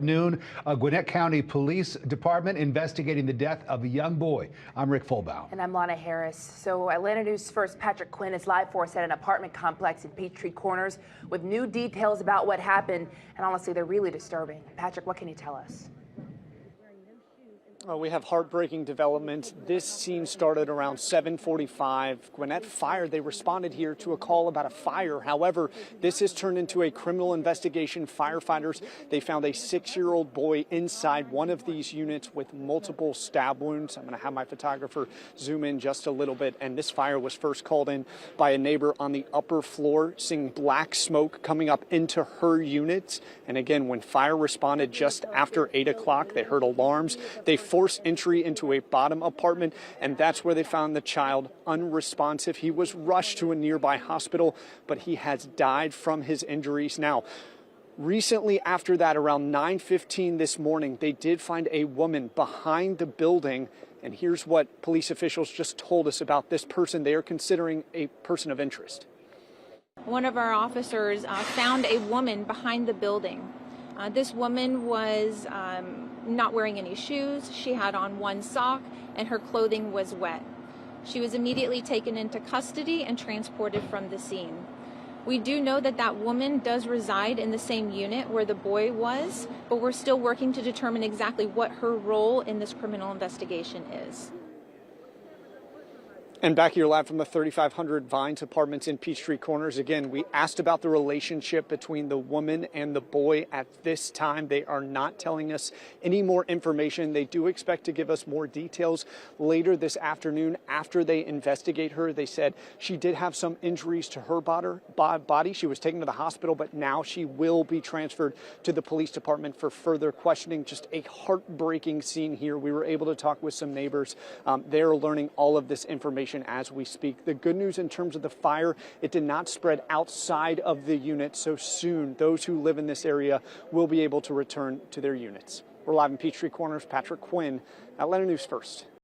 noon. Gwinnett County Police Department investigating the death of a young boy. I'm Rick Fulbaum. And I'm Lana Harris. So Atlanta News First Patrick Quinn is live for us at an apartment complex in Peachtree Corners with new details about what happened. And honestly, they're really disturbing. Patrick, what can you tell us? We have heartbreaking developments. This scene started around 7:45. Gwinnett Fire, they responded here to a call about a fire. However, this has turned into a criminal investigation. Firefighters, they found a 6-year-old boy inside one of these units with multiple stab wounds. I'm going to have my photographer zoom in just a little bit. And this fire was first called in by a neighbor on the upper floor, seeing black smoke coming up into her unit. And again, when fire responded just after 8 o'clock, they heard alarms. They forced entry into a bottom apartment, and that's where they found the child unresponsive. He was rushed to a nearby hospital, but he has died from his injuries. Now, recently after that, around 9:15 this morning, they did find a woman behind the building, and here's what police officials just told us about this person they are considering a person of interest. One of our officers found a woman behind the building. This woman was not wearing any shoes. She had on one sock and her clothing was wet. She was immediately taken into custody and transported from the scene. We do know that that woman does reside in the same unit where the boy was, but we're still working to determine exactly what her role in this criminal investigation is. And back here live from the 3500 Vines Apartments in Peachtree Corners. Again, we asked about the relationship between the woman and the boy. At this time, they are not telling us any more information. They do expect to give us more details later this afternoon after they investigate her. They said she did have some injuries to her body. She was taken to the hospital, but now she will be transferred to the police department for further questioning. Just a heartbreaking scene here. We were able to talk with some neighbors. They're learning all of this information as we speak. The good news in terms of the fire, it did not spread outside of the unit, so soon those who live in this area will be able to return to their units. We're live in Peachtree Corners. Patrick Quinn, Atlanta News First.